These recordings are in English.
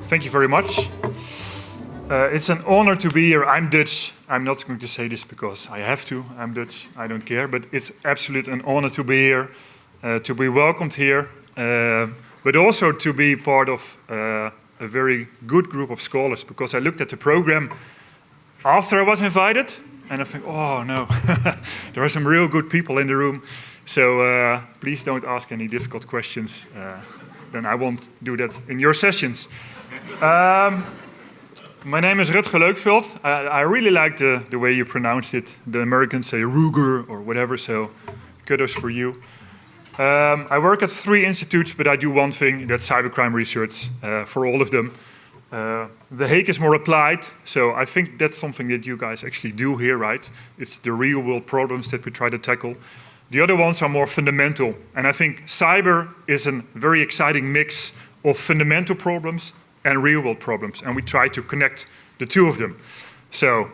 Thank you very much. It's an honor to be here. I'm Dutch. I'm not going to say this because I have to. I'm Dutch. I don't care. But it's absolutely an honor to be here, to be welcomed here, but also to be part of a very good group of scholars, because I looked at the program after I was invited, and I think, oh no, there are some real good people in the room. So please don't ask any difficult questions. Then I won't do that in your sessions. My name is Rutger Leukfeldt. I really like the way you pronounced it. The Americans say Rutger or whatever, so kudos for you. I work at 3 institutes, but I do one thing, that's cybercrime research for all of them. The Hague is more applied, so I think that's something that you guys actually do here, right? It's the real world problems that we try to tackle. The other ones are more fundamental, and I think cyber is a very exciting mix of fundamental problems and real world problems, and we try to connect the two of them. So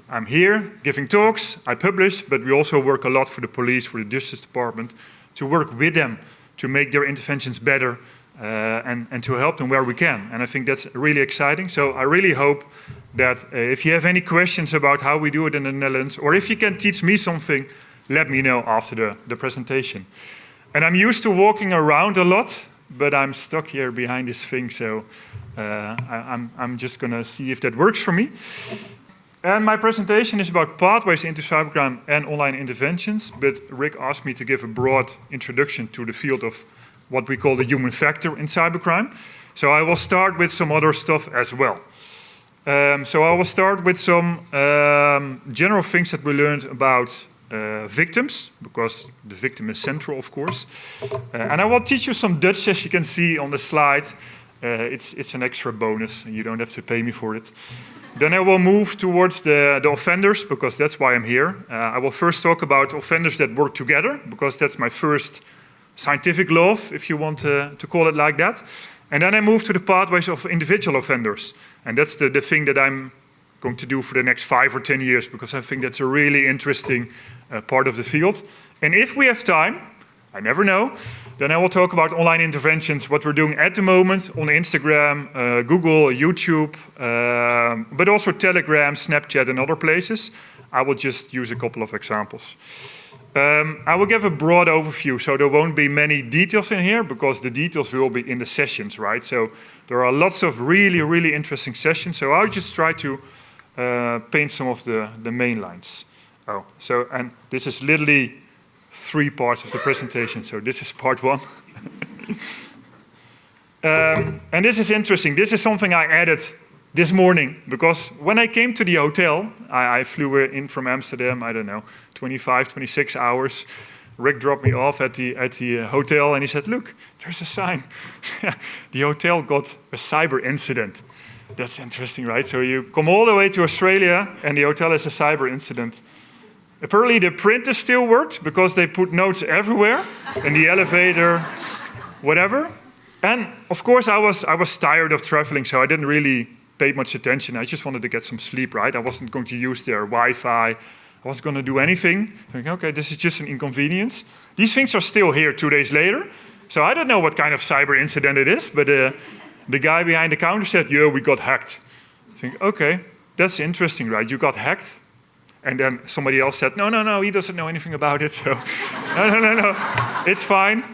I'm here giving talks, I publish, but we also work a lot for the police, for the justice department, to work with them to make their interventions better and to help them where we can. And I think that's really exciting. So I really hope that if you have any questions about how we do it in the Netherlands, or if you can teach me something, let me know after the presentation. And I'm used to walking around a lot, but I'm stuck here behind this thing, so I'm just going to see if that works for me. And my presentation is about pathways into cybercrime and online interventions, but Rick asked me to give a broad introduction to the field of what we call the human factor in cybercrime. So I will start with some other stuff as well. So I will start with some general things that we learned about victims, because the victim is central, of course. And I will teach you some Dutch, as you can see on the slide. It's an extra bonus, and you don't have to pay me for it. Then I will move towards the offenders, because that's why I'm here. I will first talk about offenders that work together, because that's my first scientific love, if you want to call it like that. And then I move to the pathways of individual offenders. And that's the thing that I'm going to do for the next 5 or 10 years, because I think that's a really interesting part of the field. And if we have time, I never know, then I will talk about online interventions, what we're doing at the moment on Instagram, Google, YouTube, but also Telegram, Snapchat, and other places. I will just use a couple of examples. I will give a broad overview, so there won't be many details in here, because the details will be in the sessions, right? So there are lots of really, really interesting sessions, so I'll just try to paint some of the main lines. And this is literally 3 parts of the presentation, so this is part 1. And this is interesting. This is something I added this morning, because when I came to the hotel, I flew in from Amsterdam, I don't know, 25, 26 hours. Rick dropped me off at the hotel, and he said, look, there's a sign. The hotel got a cyber incident. That's interesting, right? So you come all the way to Australia, and the hotel has a cyber incident. Apparently the printer still worked, because they put notes everywhere, in the elevator, whatever. And of course I was tired of traveling, so I didn't really pay much attention. I just wanted to get some sleep, right? I wasn't going to use their Wi-Fi. I wasn't going to do anything. Thinking, okay, this is just an inconvenience. These things are still here 2 days later. So I don't know what kind of cyber incident it is, but the guy behind the counter said, yeah, we got hacked. I think, okay, that's interesting, right? You got hacked? And then somebody else said, no, he doesn't know anything about it, so no, it's fine.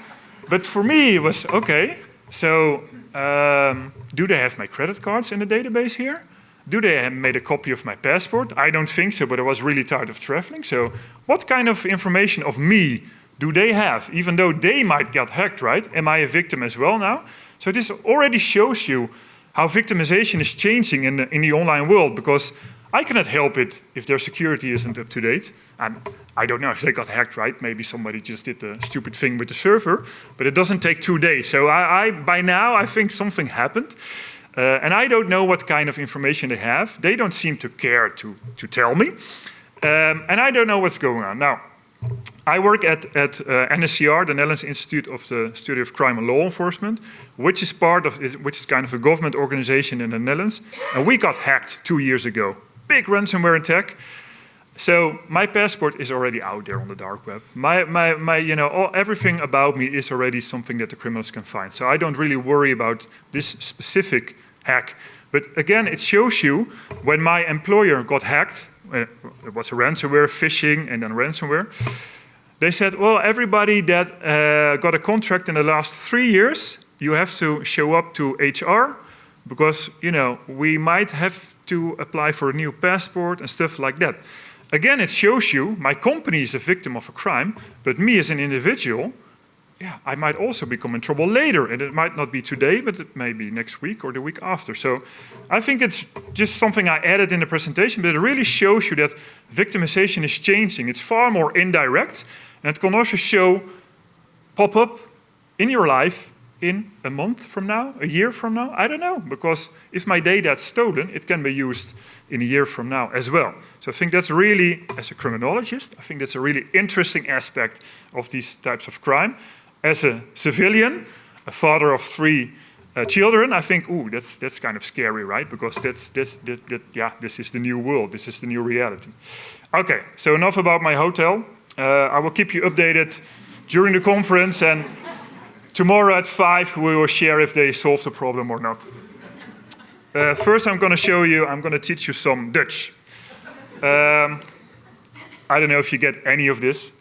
But for me, it was, okay, so do they have my credit cards in the database here? Do they have made a copy of my passport? I don't think so, but I was really tired of traveling. So what kind of information of me do they have, even though they might get hacked, right? Am I a victim as well now? So this already shows you how victimization is changing in the online world, because I cannot help it if their security isn't up to date. And I don't know if they got hacked, right? Maybe somebody just did a stupid thing with the server, but it doesn't take 2 days. So by now, I think something happened. And I don't know what kind of information they have. They don't seem to care to tell me. And I don't know what's going on. Now, I work at NSCR, the Netherlands Institute of the Study of Crime and Law Enforcement, which is kind of a government organization in the Netherlands. And we got hacked 2 years ago. Big ransomware attack. So my passport is already out there on the dark web. Everything about me is already something that the criminals can find. So I don't really worry about this specific hack. But again, it shows you when my employer got hacked, it was a ransomware, phishing, and then ransomware. They said, well, everybody that got a contract in the last 3 years, you have to show up to HR because, we might have to apply for a new passport and stuff like that. Again, it shows you my company is a victim of a crime, but me as an individual, I might also become in trouble later. And it might not be today, but it may be next week or the week after. So I think it's just something I added in the presentation, but it really shows you that victimization is changing. It's far more indirect, and it can also pop up in your life in a month from now, a year from now, I don't know. Because if my data is stolen, it can be used in a year from now as well. So I think that's really, as a criminologist, I think that's a really interesting aspect of these types of crime. As a civilian, a father of 3 children, I think, that's kind of scary, right? Because this is the new world, this is the new reality. Okay, so enough about my hotel. I will keep you updated during the conference, and tomorrow at 5 we will share if they solved the problem or not. First I'm going to teach you some Dutch. I don't know if you get any of this.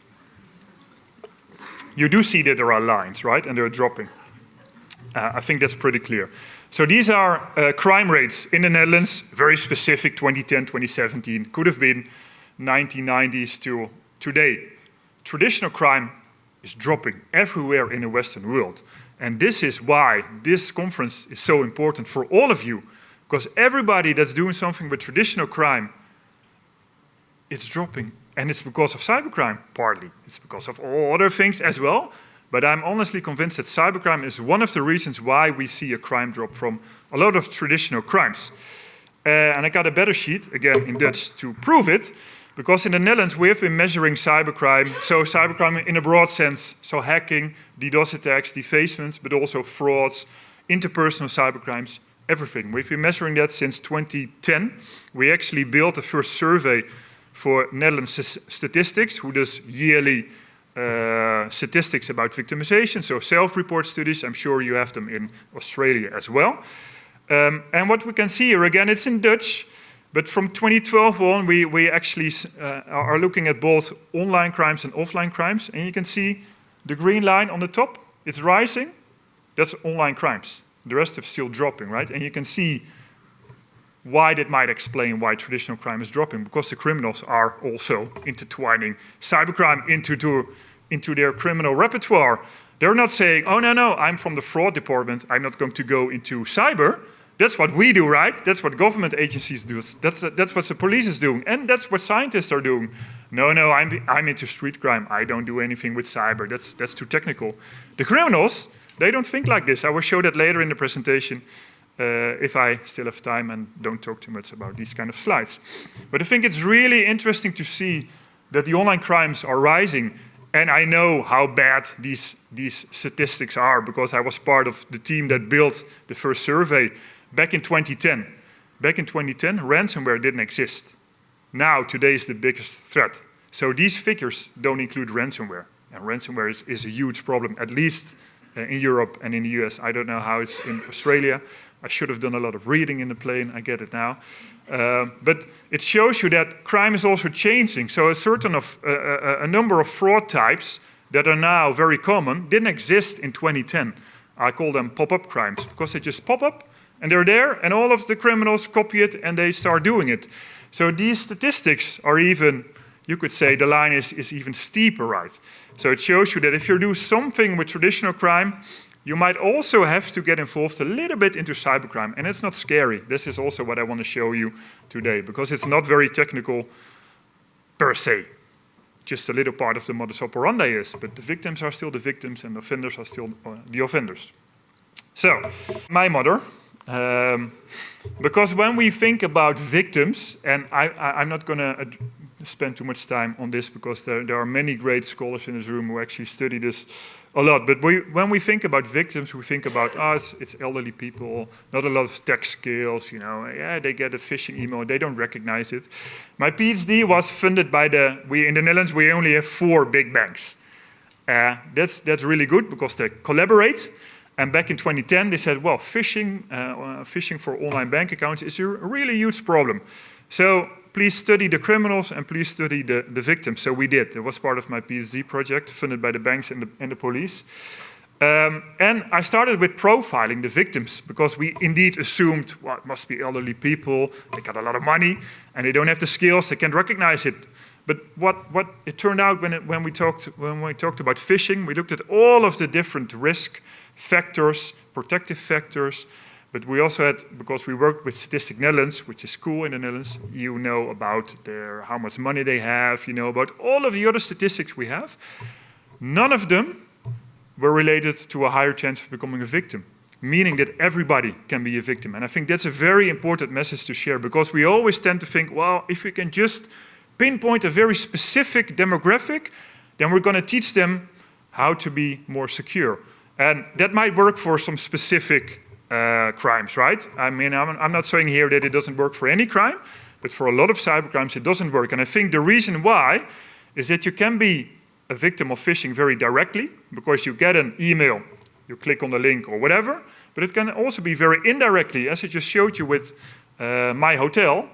You do see that there are lines, right? And they're dropping. I think that's pretty clear. So these are crime rates in the Netherlands, very specific, 2010, 2017. Could have been 1990s to today. Traditional crime is dropping everywhere in the Western world. And this is why this conference is so important for all of you. Because everybody that's doing something with traditional crime, it's dropping. And it's because of cybercrime, partly. It's because of all other things as well. But I'm honestly convinced that cybercrime is one of the reasons why we see a crime drop from a lot of traditional crimes. And I got a better sheet, again in Dutch, to prove it. Because in the Netherlands, we have been measuring cybercrime. So cybercrime in a broad sense. So hacking, DDoS attacks, defacements, but also frauds, interpersonal cybercrimes, everything. We've been measuring that since 2010. We actually built the first survey for Netherlands Statistics, who does yearly statistics about victimization, so self-report studies. I'm sure you have them in Australia as well. And what we can see here, again, it's in Dutch, but from 2012 on, we actually are looking at both online crimes and offline crimes. And you can see the green line on the top, it's rising. That's online crimes. The rest is still dropping, right? And you can see why that might explain why traditional crime is dropping, because the criminals are also intertwining cybercrime into their criminal repertoire. They're not saying, oh, no, I'm from the fraud department, I'm not going to go into cyber. That's what we do, right? That's what government agencies do. That's what the police is doing, and that's what scientists are doing. No, I'm into street crime. I don't do anything with cyber. That's too technical. The criminals, they don't think like this. I will show that later in the presentation. If I still have time and don't talk too much about these kind of slides. But I think it's really interesting to see that the online crimes are rising. And I know how bad these statistics are, because I was part of the team that built the first survey back in 2010. Back in 2010, ransomware didn't exist. Now, today is the biggest threat. So these figures don't include ransomware. And ransomware is a huge problem, at least in Europe and in the US. I don't know how it's in Australia. I should have done a lot of reading in the plane, I get it now. But it shows you that crime is also changing. So a number of fraud types that are now very common didn't exist in 2010. I call them pop-up crimes, because they just pop up and they're there, and all of the criminals copy it and they start doing it. So these statistics are even, you could say the line is even steeper, right? So it shows you that if you do something with traditional crime, you might also have to get involved a little bit into cybercrime. And it's not scary. This is also what I want to show you today, because it's not very technical per se. Just a little part of the modus operandi is, but the victims are still the victims and the offenders are still the offenders. So, my mother, because when we think about victims, and I'm not going to spend too much time on this, because there are many great scholars in this room who actually study this a lot. But when we think about victims, we think about, it's elderly people, not a lot of tech skills, they get a phishing email, they don't recognize it. My PhD was funded by in the Netherlands, we only have 4 big banks. That's really good, because they collaborate. And back in 2010, they said, well, phishing for online bank accounts is a really huge problem. So please study the criminals and please study the victims. So we did. It was part of my PhD project, funded by the banks and the police. And I started with profiling the victims because we indeed assumed, well, it must be elderly people, they got a lot of money, and they don't have the skills, they can't recognize it. But what it turned out when we talked about phishing, we looked at all of the different risk factors, protective factors, but we also had, because we worked with Statistics Netherlands, which is cool in the Netherlands, you know about how much money they have, you know about all of the other statistics we have. None of them were related to a higher chance of becoming a victim, meaning that everybody can be a victim. And I think that's a very important message to share, because we always tend to think, well, if we can just pinpoint a very specific demographic, then we're going to teach them how to be more secure. And that might work for some specific crimes, right? I mean, I'm not saying here that it doesn't work for any crime, but for a lot of cybercrimes it doesn't work. And I think the reason why is that you can be a victim of phishing very directly, because you get an email, you click on the link or whatever, but it can also be very indirectly, as I just showed you with my hotel.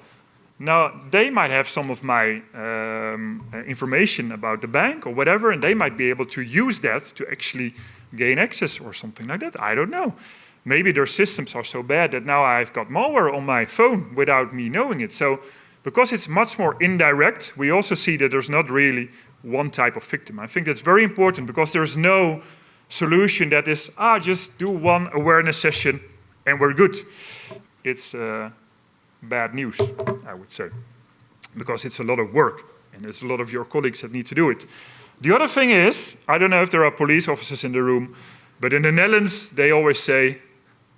Now, they might have some of my information about the bank or whatever, and they might be able to use that to actually gain access or something like that. I don't know. Maybe their systems are so bad that now I've got malware on my phone without me knowing it. So, because it's much more indirect, we also see that there's not really one type of victim. I think that's very important, because there's no solution that is, just do one awareness session and we're good. It's bad news, I would say, because it's a lot of work and there's a lot of your colleagues that need to do it. The other thing is, I don't know if there are police officers in the room, but in the Netherlands, they always say,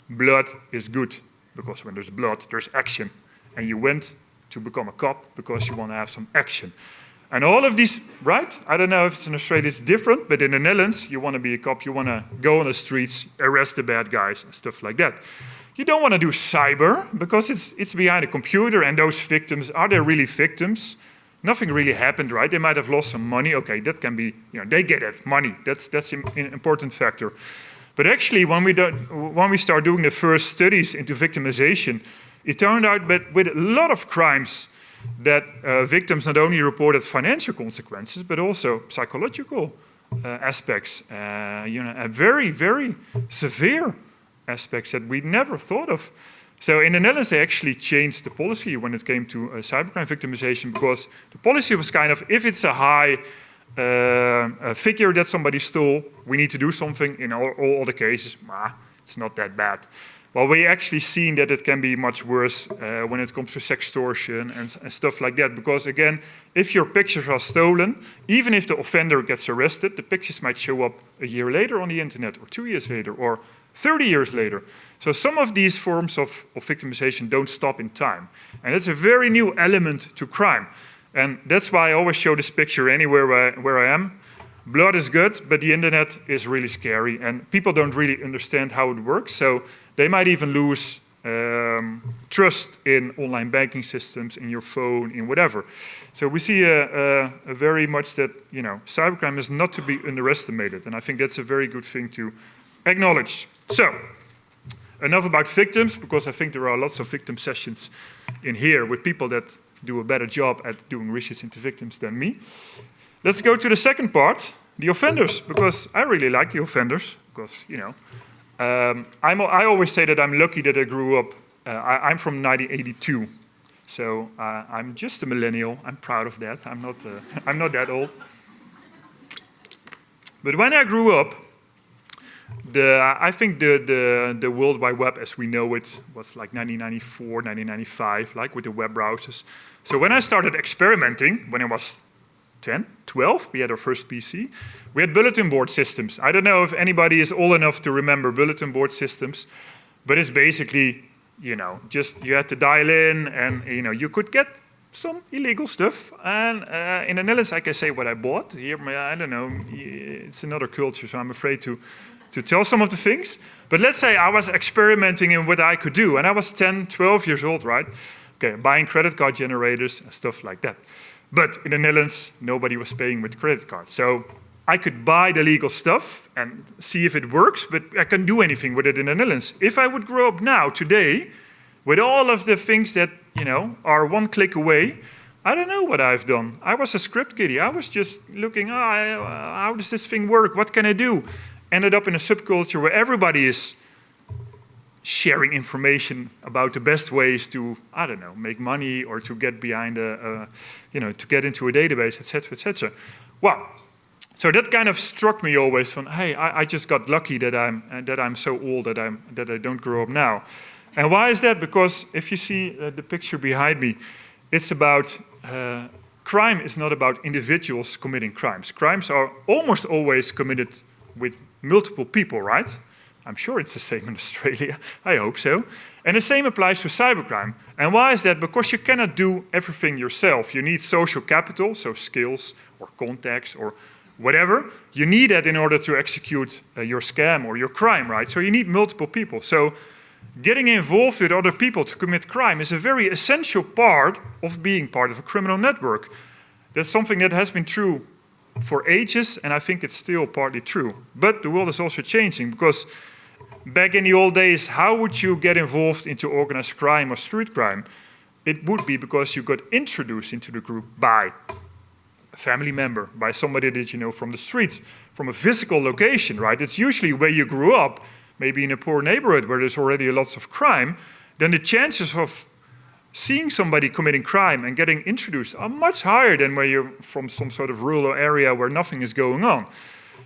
blood is good, because when there's blood, there's action. And you went to become a cop because you want to have some action. And all of these, right? I don't know if it's in Australia, it's different, but in the Netherlands, you want to be a cop, you want to go on the streets, arrest the bad guys and stuff like that. You don't want to do cyber, because it's behind a computer, and those victims, are they really victims? Nothing really happened, right? They might have lost some money. Okay, that can be, they get that money. That's an important factor. But actually, when we start doing the first studies into victimization, it turned out that with a lot of crimes, that victims not only reported financial consequences, but also psychological aspects, very, very severe aspects that we never thought of. So in the Netherlands, they actually changed the policy when it came to cybercrime victimization, because the policy was kind of, if it's a high figure that somebody stole, we need to do something. In all other cases, it's not that bad. Well, we actually seen that it can be much worse when it comes to sextortion and stuff like that. Because again, if your pictures are stolen, even if the offender gets arrested, the pictures might show up a year later on the internet, or 2 years later, or 30 years later. So some of these forms of victimization don't stop in time. And it's a very new element to crime. And that's why I always show this picture anywhere where I am. Blood is good, but the internet is really scary, and people don't really understand how it works. So they might even lose trust in online banking systems, in your phone, in whatever. So we see a very much that, cybercrime is not to be underestimated. And I think that's a very good thing to acknowledge. So, enough about victims, because I think there are lots of victim sessions in here with people that do a better job at doing research into victims than me. Let's go to the second part, the offenders, because I really like the offenders, because, I always say that I'm lucky that I grew up. I'm from 1982, so I'm just a millennial. I'm proud of that. I'm not that old. But when I grew up, I think the World Wide Web as we know it was like 1994, 1995, like with the web browsers. So when I started experimenting, when I was 10, 12, we had our first PC. We had bulletin board systems. I don't know if anybody is old enough to remember bulletin board systems, but it's basically, just you had to dial in, and you could get some illegal stuff. And in the Netherlands, I can say what I bought. Here, I don't know, it's another culture, so I'm afraid to tell some of the things. But let's say I was experimenting in what I could do, and I was 10, 12 years old, right? Okay, buying credit card generators and stuff like that. But in the Netherlands, nobody was paying with credit cards. So I could buy the legal stuff and see if it works, but I can't do anything with it in the Netherlands. If I would grow up now, today, with all of the things that, are one click away, I don't know what I've done. I was a script kiddie. I was just looking, how does this thing work? What can I do? Ended up in a subculture where everybody is sharing information about the best ways to, make money or to get behind to get into a database, etc., etc. Well, so that kind of struck me always from, hey, I just got lucky that I'm so old that I don't grow up now. And why is that? Because if you see the picture behind me, it's about crime is not about individuals committing crimes. Crimes are almost always committed with multiple people, right? I'm sure it's the same in Australia. I hope so. And the same applies to cybercrime. And why is that? Because you cannot do everything yourself. You need social capital, so skills or contacts or whatever. You need that in order to execute your scam or your crime, right? So you need multiple people. So getting involved with other people to commit crime is a very essential part of being part of a criminal network. That's something that has been true for ages, and I think it's still partly true. But the world is also changing, because back in the old days, how would you get involved into organized crime or street crime? It would be because you got introduced into the group by a family member, by somebody that you know from the streets, from a physical location, right? It's usually where you grew up, maybe in a poor neighborhood where there's already lots of crime. Then the chances of seeing somebody committing crime and getting introduced are much higher than where you're from some sort of rural area where nothing is going on.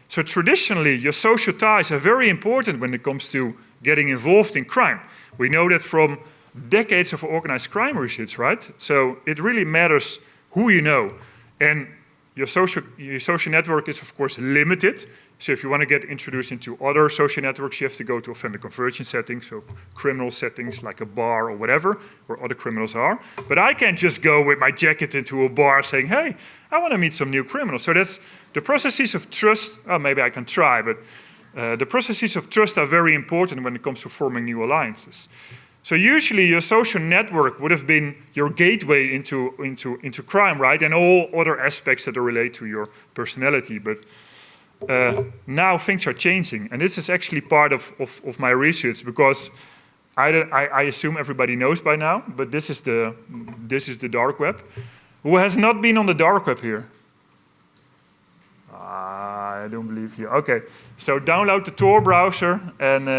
So traditionally, your social ties are very important when it comes to getting involved in crime. We know that from decades of organized crime research, right? So it really matters who you know. And your social network is, of course, limited. So if you want to get introduced into other social networks, you have to go to offender conversion settings, so criminal settings like a bar or whatever, where other criminals are. But I can't just go with my jacket into a bar saying, hey, I want to meet some new criminals. So that's the processes of trust. Oh, maybe I can try, but the processes of trust are very important when it comes to forming new alliances. So usually your social network would have been your gateway into crime, right? And all other aspects that relate to your personality. But now things are changing. And this is actually part of my research, because I assume everybody knows by now, but this is the dark web. Who has not been on the dark web here? I don't believe you. Okay, so download the Tor browser and...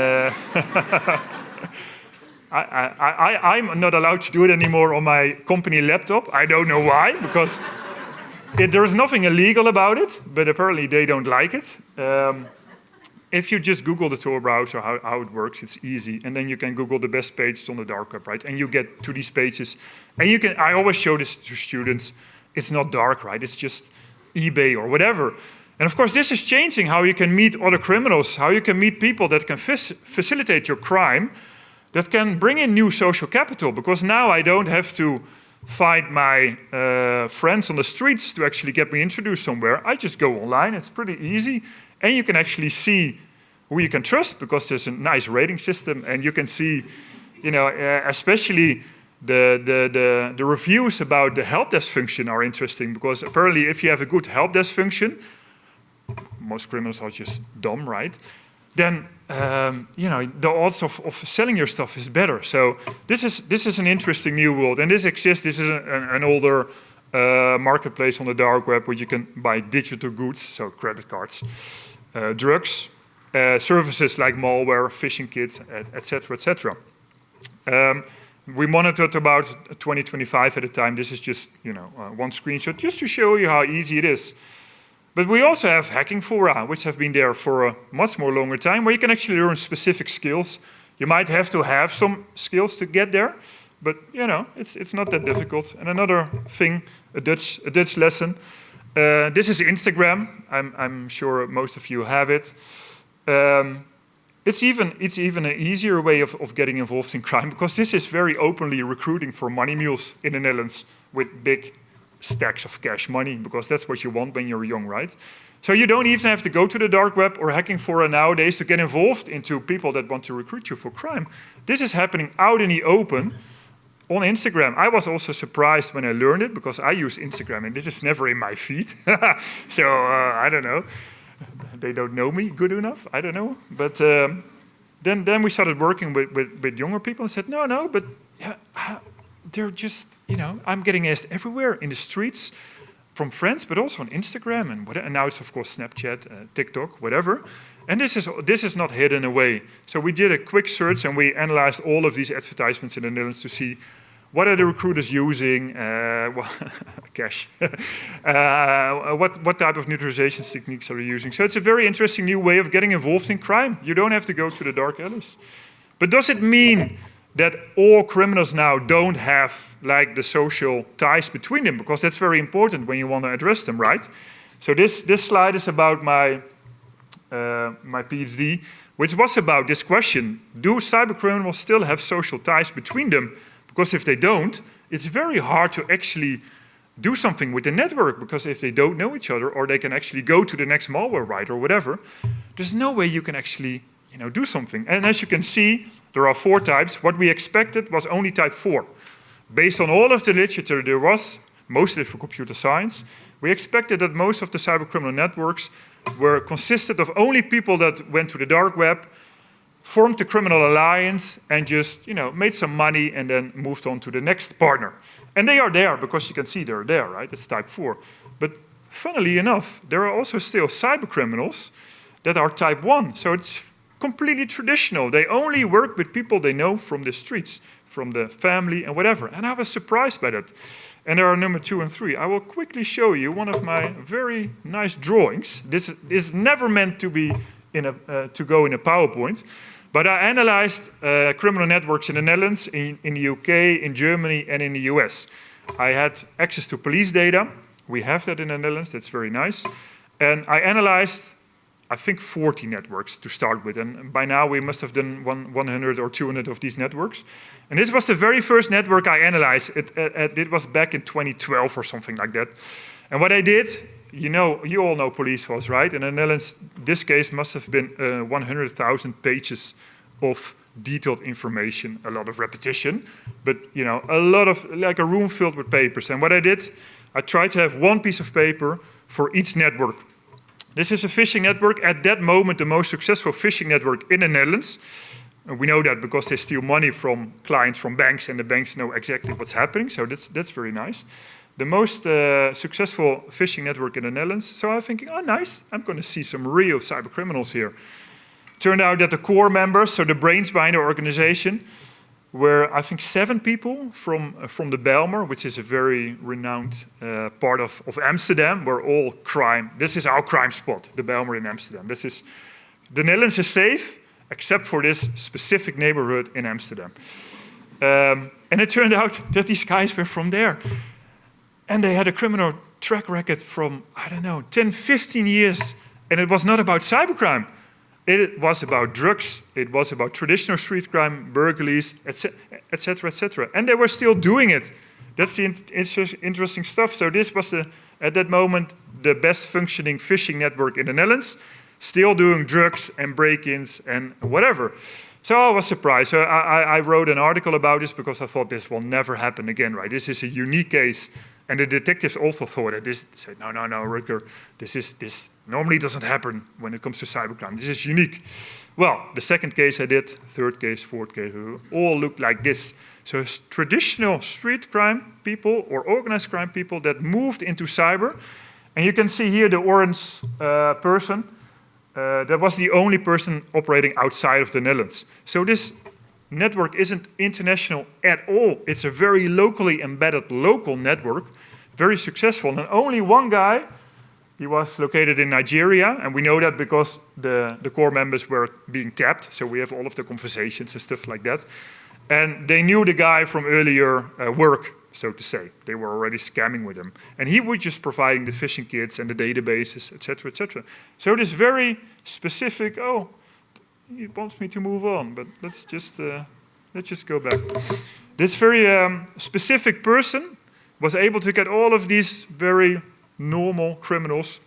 I'm not allowed to do it anymore on my company laptop. I don't know why, because there's nothing illegal about it, but apparently they don't like it. If you just Google the Tor browser, how it works, it's easy. And then you can Google the best pages on the dark web, right? And you get to these pages. And I always show this to students. It's not dark, right? It's just eBay or whatever. And of course, this is changing how you can meet other criminals, how you can meet people that can facilitate your crime, that can bring in new social capital, because now I don't have to find my friends on the streets to actually get me introduced somewhere. I just go online, it's pretty easy, and you can actually see who you can trust, because there's a nice rating system, and you can see, especially the reviews about the help desk function are interesting, because apparently if you have a good help desk function, most criminals are just dumb, right? Then the odds of selling your stuff is better. So this is an interesting new world, and this exists. This is an older marketplace on the dark web where you can buy digital goods, so credit cards, drugs, services like malware, phishing kits, etc., etc. We monitored about 2025 at a time. This is just one screenshot, just to show you how easy it is. But we also have hacking fora, which have been there for a much more longer time, where you can actually learn specific skills. You might have to have some skills to get there, but it's not that difficult. And another thing, a Dutch lesson. This is Instagram. I'm sure most of you have it. It's even an easier way of getting involved in crime, because this is very openly recruiting for money mules in the Netherlands with big stacks of cash money, because that's what you want when you're young, right? So you don't even have to go to the dark web or hacking fora nowadays to get involved into people that want to recruit you for crime. This is happening out in the open on Instagram. I was also surprised when I learned it, because I use Instagram and this is never in my feed. So I don't know. they don't know me good enough. I don't know. But then we started working with younger people and said, no, but yeah, they're just, I'm getting asked everywhere in the streets from friends, but also on Instagram and now it's of course Snapchat, TikTok, whatever. And this is not hidden away. So we did a quick search and we analyzed all of these advertisements in the Netherlands to see what are the recruiters using, cash, what type of neutralization techniques are they using. So it's a very interesting new way of getting involved in crime. You don't have to go to the dark alleys. But does it mean that all criminals now don't have like the social ties between them? Because that's very important when you want to address them, right? So this slide is about my PhD, which was about this question: do cybercriminals still have social ties between them? Because if they don't, it's very hard to actually do something with the network, because if they don't know each other, or they can actually go to the next malware write or whatever, there's no way you can actually do something. And as you can see, there are 4 types. What we expected was only type 4. Based on all of the literature there was, mostly for computer science, we expected that most of the cybercriminal networks consisted of only people that went to the dark web, formed a criminal alliance, and just made some money and then moved on to the next partner. And they are there because you can see they're there, right? It's type 4. But funnily enough, there are also still cybercriminals that are type 1. So it's completely traditional. They only work with people they know from the streets, from the family and whatever. And I was surprised by that. And there are number 2 and 3. I will quickly show you one of my very nice drawings. This is never meant to be to go in a PowerPoint. But I analyzed criminal networks in the Netherlands, in the UK, in Germany, and in the US. I had access to police data. We have that in the Netherlands. That's very nice. And I analyzed, I think, 40 networks to start with. And by now, we must have done 100 or 200 of these networks. And this was the very first network I analyzed. It was back in 2012 or something like that. And what I did, you all know police force, right? In the Netherlands, this case must have been 100,000 pages of detailed information, a lot of repetition, but a lot of, like a room filled with papers. And what I did, I tried to have one piece of paper for each network. This is a phishing network, at that moment the most successful phishing network in the Netherlands. And we know that because they steal money from clients from banks, and the banks know exactly what's happening, so that's very nice. The most successful phishing network in the Netherlands. So I'm thinking, oh nice, I'm going to see some real cyber criminals here. Turned out that the core members, so the brains behind the organization, were I think 7 people from the Bijlmer, which is a very renowned part of Amsterdam, where all crime, this is our crime spot, the Bijlmer in Amsterdam. The Netherlands is safe, except for this specific neighborhood in Amsterdam. And it turned out that these guys were from there. And they had a criminal track record from, I don't know, 10, 15 years. And it was not about cybercrime. It was about drugs. It was about traditional street crime, burglaries, etc., etc. And they were still doing it. That's the interesting stuff. So this was, at that moment, the best functioning phishing network in the Netherlands, still doing drugs and break-ins and whatever. So I was surprised. So I wrote an article about this because I thought this will never happen again, right? This is a unique case. And the detectives also thought that this, said, no, Rutger, this normally doesn't happen when it comes to cybercrime. This is unique. Well, the second case I did, third case, fourth case, all looked like this. So it's traditional street crime people or organized crime people that moved into cyber. And you can see here the orange person. That was the only person operating outside of the Netherlands. So this network isn't international at all. It's a very locally embedded local network, very successful. And only one guy, he was located in Nigeria, and we know that because the core members were being tapped, so we have all of the conversations and stuff like that. And they knew the guy from earlier work, so to say. They were already scamming with him. And he was just providing the phishing kits and the databases, etc., etc. So this very specific, he wants me to move on, but let's just go back. This very specific person was able to get all of these very normal criminals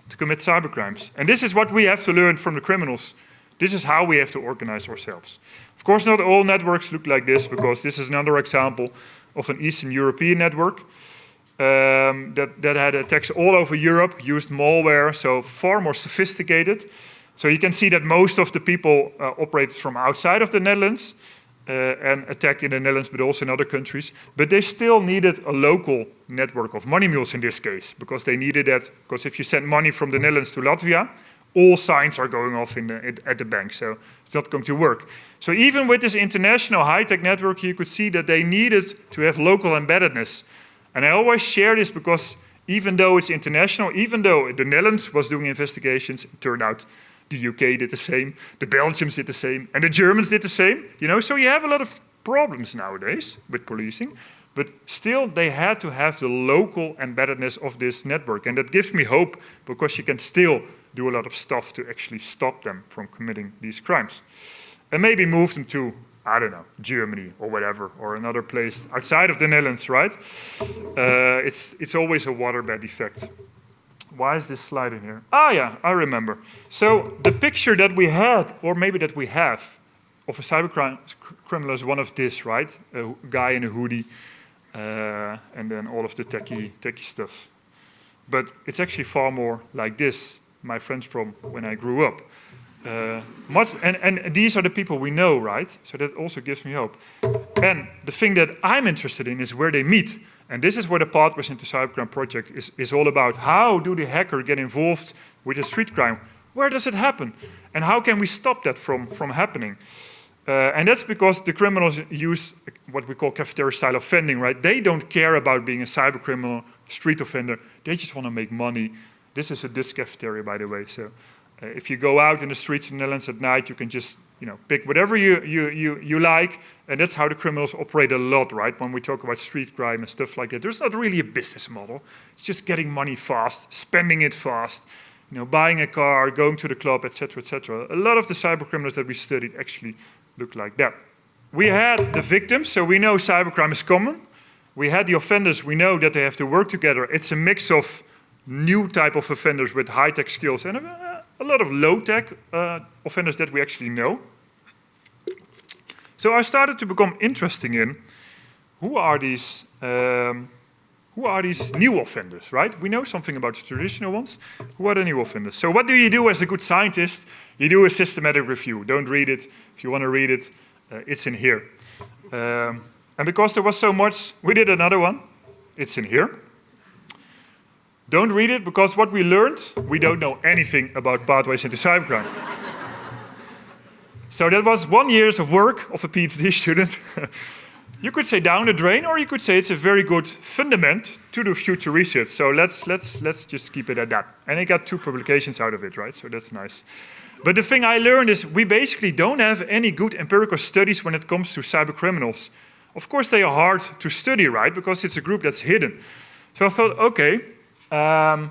to commit cybercrimes. And this is what we have to learn from the criminals. This is how we have to organize ourselves. Of course, not all networks look like this, because this is another example of an Eastern European network. that had attacks all over Europe, used malware, so far more sophisticated. So you can see that most of the people operated from outside of the Netherlands and attacked in the Netherlands, but also in other countries. But they still needed a local network of money mules in this case, because they needed that, because if you send money from the Netherlands to Latvia, all signs are going off at the bank, so it's not going to work. So even with this international high-tech network, you could see that they needed to have local embeddedness. And I always share this because even though it's international, even though the Netherlands was doing investigations, it turned out the UK did the same, the Belgians did the same, and the Germans did the same. So you have a lot of problems nowadays with policing, but still they had to have the local embeddedness of this network. And that gives me hope, because you can still do a lot of stuff to actually stop them from committing these crimes. And maybe move them to, I don't know, Germany or whatever, or another place outside of the Netherlands, right? It's always a waterbed effect. Why is this slide in here? Ah, yeah, I remember. So the picture that we had, or maybe that we have, of a cybercrime criminal is one of this, right? A guy in a hoodie, and then all of the techie stuff. But it's actually far more like this. My friends from when I grew up. And these are the people we know, right? So that also gives me hope. And the thing that I'm interested in is where they meet. And this is where the Pathways into Cybercrime project is all about. How do the hacker get involved with a street crime? Where does it happen? And how can we stop that from happening? And that's because the criminals use what we call cafeteria-style offending, right? They don't care about being a cyber criminal, street offender. They just want to make money. This is a Dutch cafeteria, by the way. So if you go out in the streets in the Netherlands at night, you can just pick whatever you like. And that's how the criminals operate a lot, right? When we talk about street crime and stuff like that, there's not really a business model. It's just getting money fast, spending it fast, buying a car, going to the club, etc., etc. A lot of the cyber criminals that we studied actually look like that. We had the victims, so we know cybercrime is common. We had the offenders, we know that they have to work together. It's a mix of new type of offenders with high-tech skills and a lot of low-tech offenders that we actually know. So I started to become interested in who are these new offenders, right? We know something about the traditional ones. Who are the new offenders? So what do you do as a good scientist? You do a systematic review. Don't read it. If you want to read it, it's in here. And because there was so much, we did another one. It's in here. Don't read it, because what we learned, we don't know anything about pathways into cybercrime. So that was 1 year of work of a PhD student. You could say down the drain, or you could say it's a very good fundament to do future research. So let's just keep it at that. And I got 2 publications out of it, right? So that's nice. But the thing I learned is we basically don't have any good empirical studies when it comes to cyber criminals. Of course, they are hard to study, right? Because it's a group that's hidden. So I thought, okay, I'm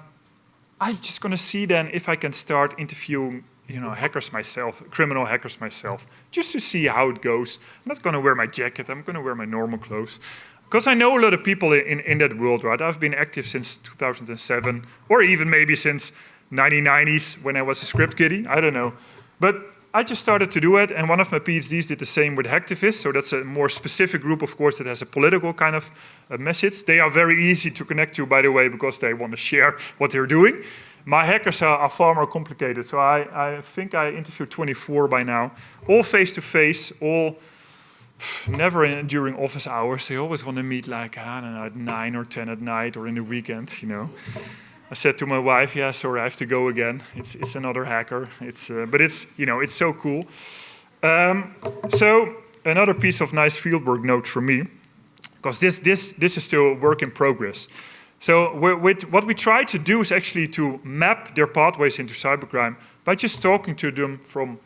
just going to see then if I can start interviewing, hackers myself, criminal hackers myself, just to see how it goes. I'm not going to wear my jacket. I'm going to wear my normal clothes. Because I know a lot of people in that world, right? I've been active since 2007, or even maybe since 1990s when I was a script kiddie. I don't know. But I just started to do it, and one of my PhDs did the same with hacktivists. So that's a more specific group, of course, that has a political kind of message. They are very easy to connect to, by the way, because they want to share what they're doing. My hackers are far more complicated. So I think I interviewed 24 by now, all face-to-face, all never during office hours. They always want to meet like, I don't know, at 9 or 10 at night or in the weekend, I said to my wife, yeah, sorry, I have to go again. It's another hacker. But it's so cool. So another piece of nice fieldwork note for me, because this is still a work in progress. So what we try to do is actually to map their pathways into cybercrime by just talking to them from,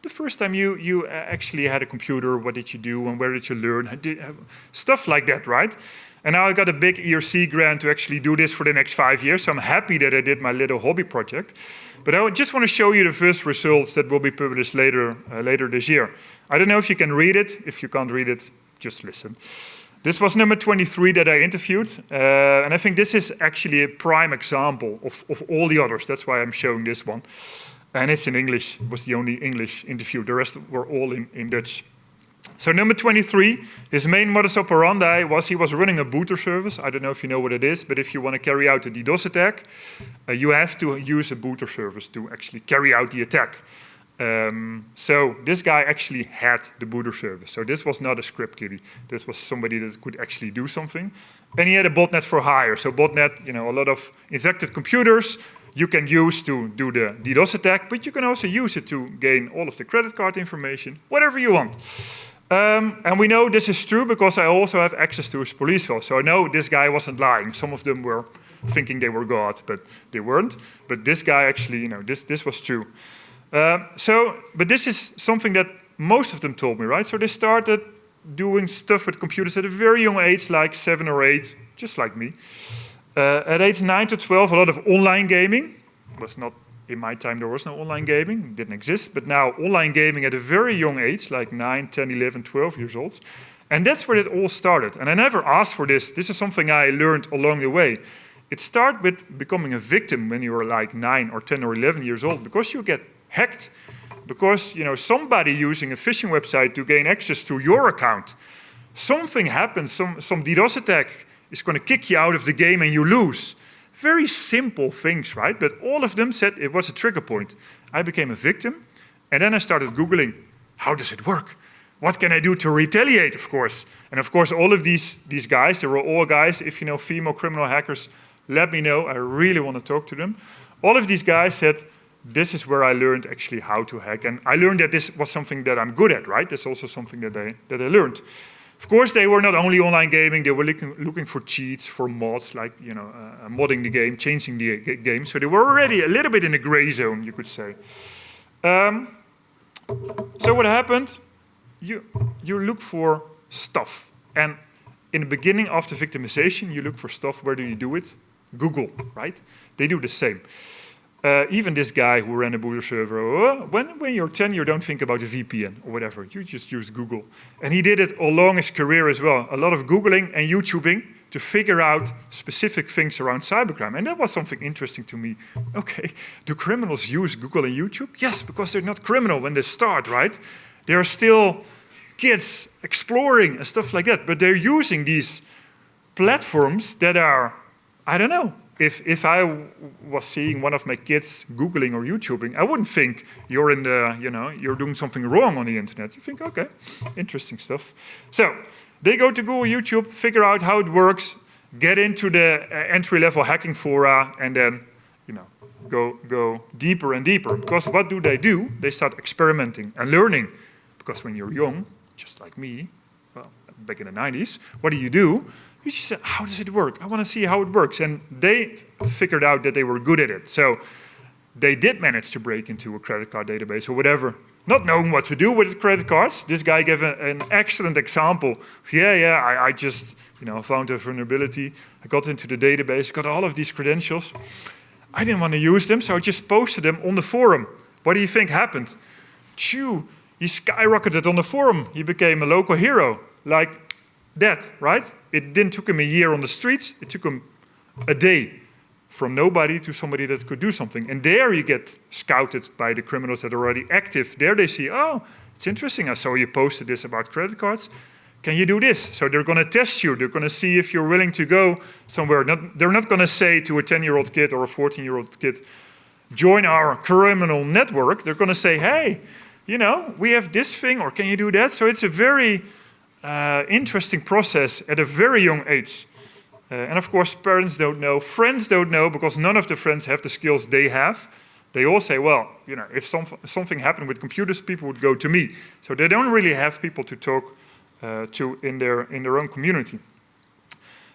the first time you actually had a computer, what did you do and where did you learn? Stuff like that, right? And now I got a big ERC grant to actually do this for the next 5 years. So I'm happy that I did my little hobby project. But I just want to show you the first results that will be published later this year. I don't know if you can read it. If you can't read it, just listen. This was number 23 that I interviewed. And I think this is actually a prime example of all the others. That's why I'm showing this one. And it's in English. It was the only English interview. The rest were all in Dutch. So number 23, his main modus operandi was he was running a booter service. I don't know if you know what it is, but if you want to carry out a DDoS attack, you have to use a booter service to actually carry out the attack. So this guy actually had the booter service. So this was not a script kiddie. This was somebody that could actually do something. And he had a botnet for hire. So botnet, you know, a lot of infected computers you can use to do the DDoS attack, but you can also use it to gain all of the credit card information, whatever you want. And we know this is true because I also have access to his police file. So I know this guy wasn't lying. Some of them were thinking they were God, but they weren't. But this guy actually, you know, this was true. But this is something that most of them told me, right? So they started doing stuff with computers at a very young age, like 7 or 8, just like me. At age 9 to 12, a lot of online gaming. Was not, in my time, there was no online gaming. It didn't exist. But now, online gaming at a very young age, like 9, 10, 11, 12 years old. And that's where it all started. And I never asked for this. This is something I learned along the way. It started with becoming a victim when you were like 9 or 10 or 11 years old, because you get hacked. Because, you know, somebody using a phishing website to gain access to your account. Something happens, some DDoS attack is going to kick you out of the game and you lose. Very simple things, right? But all of them said it was a trigger point. I became a victim, and then I started Googling, how does it work? What can I do to retaliate, of course? And of course, all of these guys, they were all guys. If you know female criminal hackers, let me know. I really want to talk to them. All of these guys said, this is where I learned actually how to hack. And I learned that this was something that I'm good at, right? That's also something that I learned. Of course, they were not only online gaming, they were looking for cheats, for mods, like, you know, modding the game, changing the game. So they were already a little bit in the gray zone, you could say. So what happened? You look for stuff. And in the beginning of the victimization, you look for stuff. Where do you do it? Google, right? They do the same. Even this guy who ran a booter server, when you're 10, you don't think about a VPN or whatever. You just use Google. And he did it along his career as well. A lot of Googling and YouTubing to figure out specific things around cybercrime. And that was something interesting to me. Okay, do criminals use Google and YouTube? Yes, because they're not criminal when they start, right? They're still kids exploring and stuff like that. But they're using these platforms that are, I don't know. If I was seeing one of my kids Googling or YouTubing, I wouldn't think you're you're doing something wrong on the internet. You think, okay, interesting stuff. So they go to Google, YouTube, figure out how it works, get into the entry-level hacking fora, and then, you know, go deeper and deeper. Because what do? They start experimenting and learning. Because when you're young, just like me, well, back in the 90s, what do? You just said, how does it work? I want to see how it works. And they figured out that they were good at it. So they did manage to break into a credit card database or whatever, not knowing what to do with credit cards. This guy gave an excellent example. I just found a vulnerability. I got into the database, got all of these credentials. I didn't want to use them, so I just posted them on the forum. What do you think happened? He skyrocketed on the forum. He became a local hero, like that, right? It didn't took him a year on the streets. It took him a day from nobody to somebody that could do something. And there you get scouted by the criminals that are already active. There they see, oh, it's interesting. I saw you posted this about credit cards. Can you do this? So they're going to test you. They're going to see if you're willing to go somewhere. They're not going to say to a 10-year-old kid or a 14-year-old kid, join our criminal network. They're going to say, hey, we have this thing, or can you do that? So it's a very interesting process at a very young age. And of course, parents don't know, friends don't know, because none of the friends have the skills they have. They all say, well, if something happened with computers, people would go to me. So they don't really have people to talk to in their own community.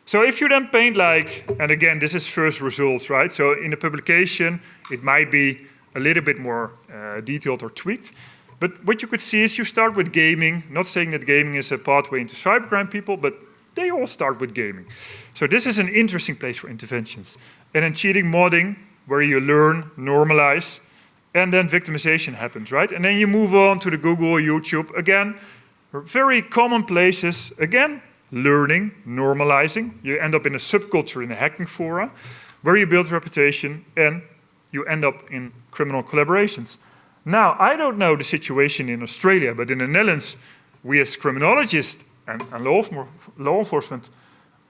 So if you then paint and again, this is first results, right? So in the publication, it might be a little bit more detailed or tweaked. But what you could see is you start with gaming, not saying that gaming is a pathway into cybercrime people, but they all start with gaming. So this is an interesting place for interventions. And then cheating, modding, where you learn, normalize, and then victimization happens, right? And then you move on to the Google, YouTube. Again, very common places. Again, learning, normalizing. You end up in a subculture in a hacking fora, where you build reputation, and you end up in criminal collaborations. Now, I don't know the situation in Australia, but in the Netherlands, we as criminologists and law enforcement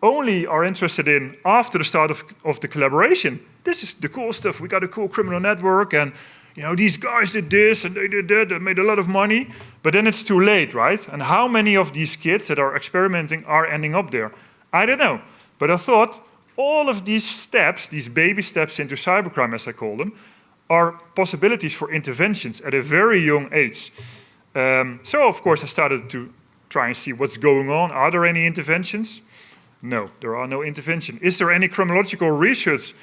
only are interested in after the start of the collaboration. This is the cool stuff. We got a cool criminal network, and these guys did this and they did that and made a lot of money. But then it's too late, right? And how many of these kids that are experimenting are ending up there? I don't know. But I thought all of these steps, these baby steps into cybercrime, as I call them, are possibilities for interventions at a very young age. So, of course, I started to try and see what's going on. Are there any interventions? No, there are no interventions. Is there any criminological research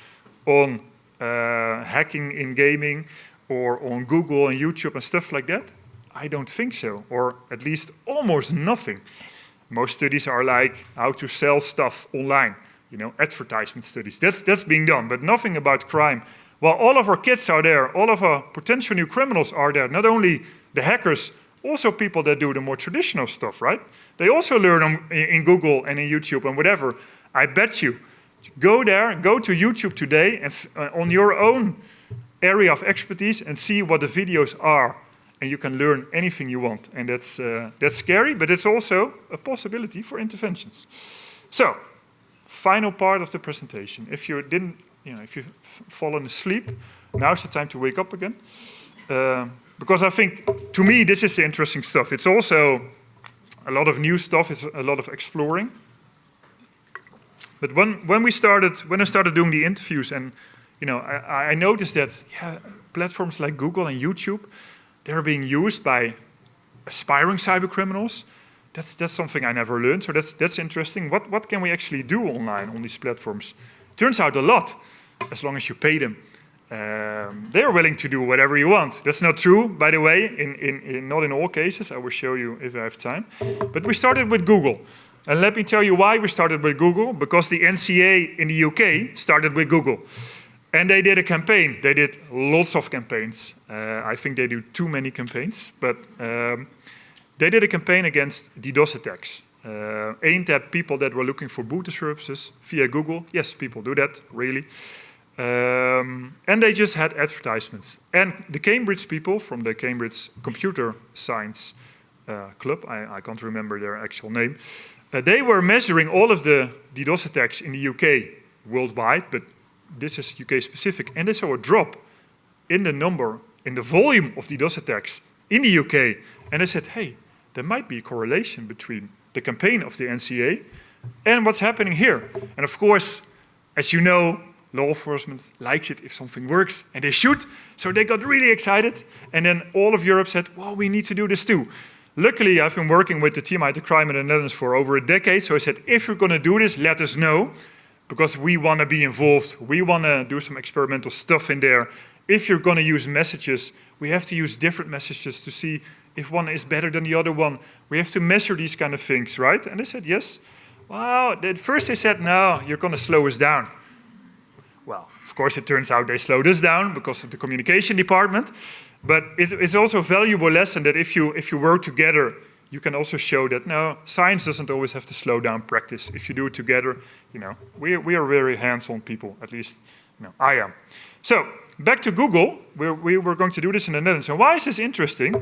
on hacking in gaming or on Google and YouTube and stuff like that? I don't think so, or at least almost nothing. Most studies are like how to sell stuff online, advertisement studies. That's being done, but nothing about crime. Well, all of our kids are there, all of our potential new criminals are there, not only the hackers, also people that do the more traditional stuff, right? They also learn in Google and in YouTube and whatever. I bet you, go there, go to YouTube today and on your own area of expertise and see what the videos are. And you can learn anything you want. And that's scary, but it's also a possibility for interventions. So, final part of the presentation. If you didn't, if you've fallen asleep, now's the time to wake up again. Because I think, to me, this is the interesting stuff. It's also a lot of new stuff. It's a lot of exploring. But when I started doing the interviews, and I noticed that platforms like Google and YouTube, they're being used by aspiring cybercriminals. That's something I never learned. So that's interesting. What can we actually do online on these platforms? Turns out a lot, as long as you pay them. They're willing to do whatever you want. That's not true, by the way, not in all cases. I will show you if I have time. But we started with Google. And let me tell you why we started with Google. Because the NCA in the UK started with Google. And they did a campaign. They did lots of campaigns. I think they do too many campaigns. But they did a campaign against DDoS attacks. Aimed at people that were looking for booter services via Google. Yes, people do that, really. And they just had advertisements. And the Cambridge people from the Cambridge Computer Science Club, I can't remember their actual name, they were measuring all of the DDoS attacks in the UK worldwide, but this is UK specific, and they saw a drop in the number, in the volume of DDoS attacks in the UK. And they said, hey, there might be a correlation between the campaign of the NCA and what's happening here. And of course, as you know, law enforcement likes it if something works, and they should. So they got really excited, and then all of Europe said, well, we need to do this too. Luckily, I've been working with the team at the crime in the Netherlands for over a decade, so I said, if you're going to do this, let us know, because we want to be involved. We want to do some experimental stuff in there. If you're going to use messages, we have to use different messages to see if one is better than the other one. We have to measure these kind of things, right? And they said, yes. Well, at first they said, no, you're going to slow us down. Well, of course, it turns out they slowed us down because of the communication department. But it's also a valuable lesson that if you work together, you can also show that, no, science doesn't always have to slow down practice. If you do it together, we are very hands-on people, at least I am. So, back to Google. We were going to do this in the Netherlands. And why is this interesting?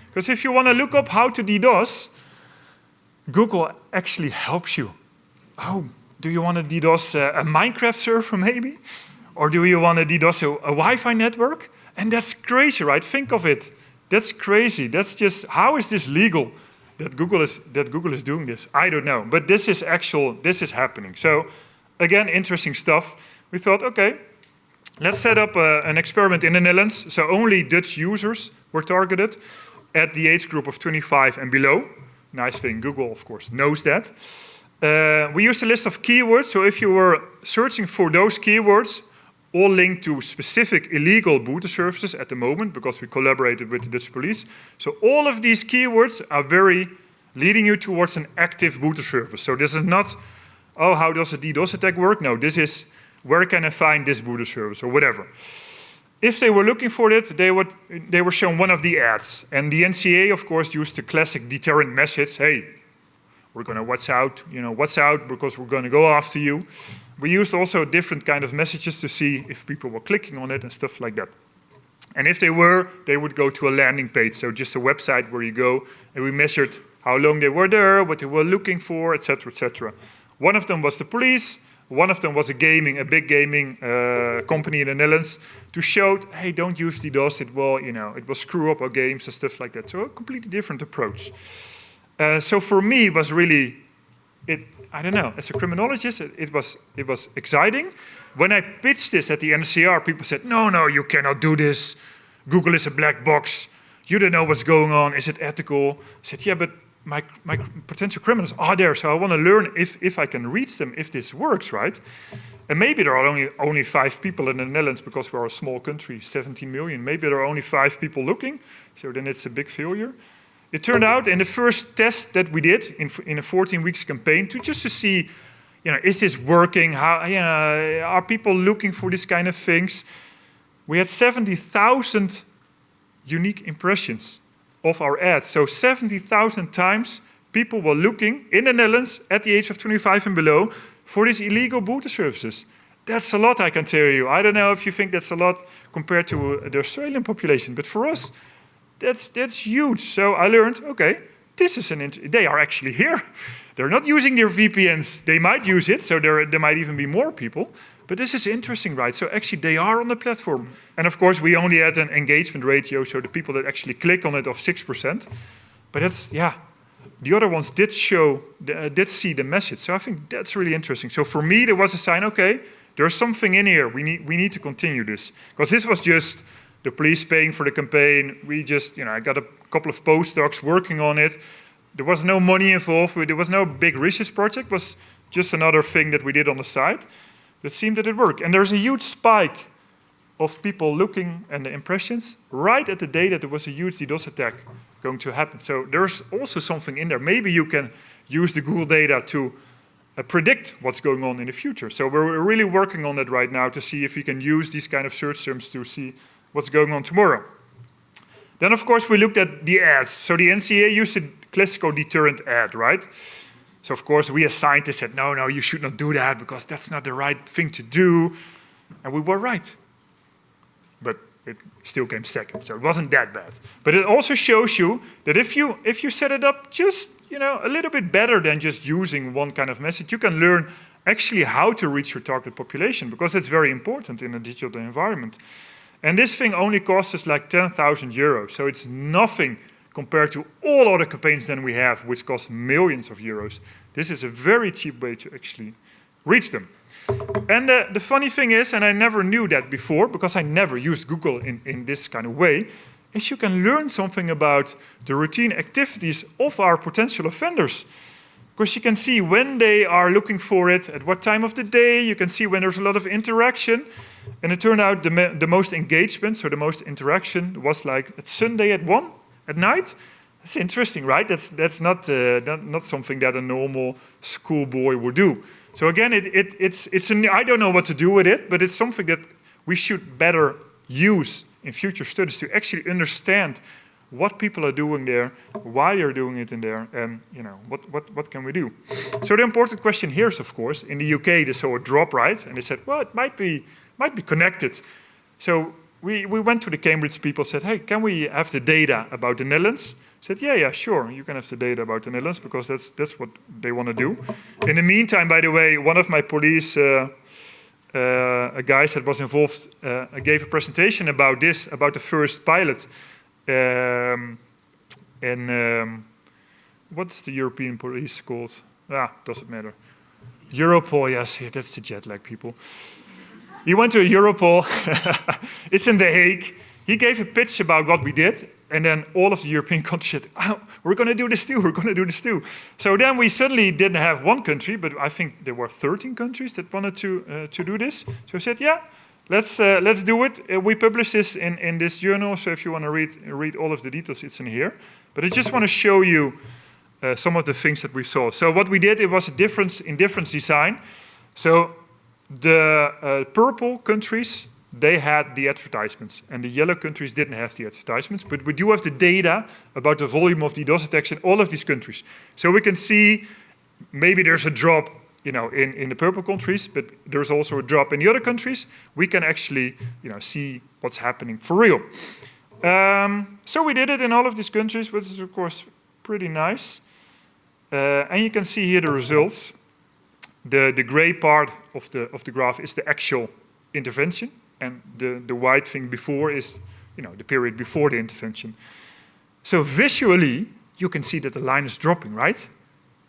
Because if you want to look up how to DDoS, Google actually helps you. Oh, do you want to DDoS a Minecraft server maybe? Or do you want to DDoS a Wi-Fi network? And that's crazy, right? Think of it. That's crazy. That's just, how is this legal that Google is doing this? I don't know. But this is happening. So again, interesting stuff. We thought, okay, let's set up an experiment in the Netherlands. So only Dutch users were targeted at the age group of 25 and below. Nice thing, Google, of course, knows that. We used a list of keywords. So if you were searching for those keywords, all linked to specific illegal booter services at the moment, because we collaborated with the Dutch police. So all of these keywords are very leading you towards an active booter service. So this is not, oh, how does a DDoS attack work? No, this is, where can I find this booter service or whatever. If they were looking for it, they were shown one of the ads. And the NCA, of course, used the classic deterrent message. Hey, we're going to watch out, because we're going to go after you. We used also different kind of messages to see if people were clicking on it and stuff like that. And if they were, they would go to a landing page, so just a website where you go, and we measured how long they were there, what they were looking for, etc., etc. One of them was the police. One of them was a big gaming company in the Netherlands, to show, hey, don't use DDoS. It will screw up our games and stuff like that. So a completely different approach. So for me, it was really, I don't know. As a criminologist, it was exciting. When I pitched this at the NCR, people said, no, you cannot do this. Google is a black box. You don't know what's going on. Is it ethical? I said, yeah, but my potential criminals are there, so I want to learn if I can reach them, if this works, right? And maybe there are only 5 people in the Netherlands, because we're a small country, 17 million. Maybe there are only 5 people looking, so then it's a big failure. It turned out in the first test that we did in a 14 weeks campaign to see, is this working? How are people looking for these kind of things? We had 70,000 unique impressions of our ads. So 70,000 times people were looking in the Netherlands at the age of 25 and below for these illegal boete services. That's a lot, I can tell you. I don't know if you think that's a lot compared to the Australian population, but for us, that's huge. So I learned, okay, this is they are actually here. They're not using their VPNs. They might use it, so there might even be more people. But this is interesting, right? So actually they are on the platform. And of course, we only had an engagement ratio, so the people that actually click on it, of 6%. But that's, the other ones did see the message. So I think that's really interesting. So for me, there was a sign, okay, there's something in here. We need to continue this. Because this was just the police paying for the campaign. We just, I got a couple of postdocs working on it. There was no money involved. There was no big research project. It was just another thing that we did on the side. It seemed that it worked. And there's a huge spike of people looking and the impressions right at the day that there was a huge DDoS attack going to happen. So there's also something in there. Maybe you can use the Google data to predict what's going on in the future. So we're really working on it right now to see if we can use these kind of search terms to see what's going on tomorrow. Then, of course, we looked at the ads. So the NCA used a classical deterrent ad, right? So, of course, we as scientists said, no, you should not do that because that's not the right thing to do. And we were right. But it still came second, so it wasn't that bad. But it also shows you that if you set it up just, a little bit better than just using one kind of message, you can learn actually how to reach your target population, because it's very important in a digital environment. And this thing only costs us like 10,000 euros, so it's nothing compared to all other campaigns that we have, which cost millions of euros. This is a very cheap way to actually reach them. And the funny thing is, and I never knew that before, because I never used Google in this kind of way, is you can learn something about the routine activities of our potential offenders. Because you can see when they are looking for it, at what time of the day, you can see when there's a lot of interaction. And it turned out the most engagement, so the most interaction, was like at Sunday at 1 at night. That's interesting, right? That's not something that a normal schoolboy would do. So again, I don't know what to do with it, but it's something that we should better use in future studies to actually understand what people are doing there, why they're doing it in there, and what can we do? So the important question here is, of course, in the UK they saw a drop, right? And they said, well, it might be connected. So we went to the Cambridge people, said, hey, can we have the data about the Netherlands? Said, yeah, sure, you can have the data about the Netherlands, because that's what they want to do. In the meantime, by the way, one of my police guys that was involved gave a presentation about this, about the first pilot. What's the European police called? Doesn't matter. Europol, yes, that's the jet lag people. He went to Europol, it's in The Hague. He gave a pitch about what we did, and then all of the European countries said, we're going to do this too, So then we suddenly didn't have one country, but I think there were 13 countries that wanted to do this. So we said, yeah, let's do it. We publish this in this journal, so if you want to read all of the details, it's in here. But I just want to show you some of the things that we saw. So what we did, it was a difference in design. So the purple countries, they had the advertisements, and the yellow countries didn't have the advertisements, but we do have the data about the volume of DDoS attacks in all of these countries. So we can see maybe there's a drop, in the purple countries, but there's also a drop in the other countries. We can actually, see what's happening for real. So we did it in all of these countries, which is of course pretty nice. And you can see here the results. The gray part of the graph is the actual intervention, and the white thing before is, the period before the intervention. So visually, you can see that the line is dropping, right?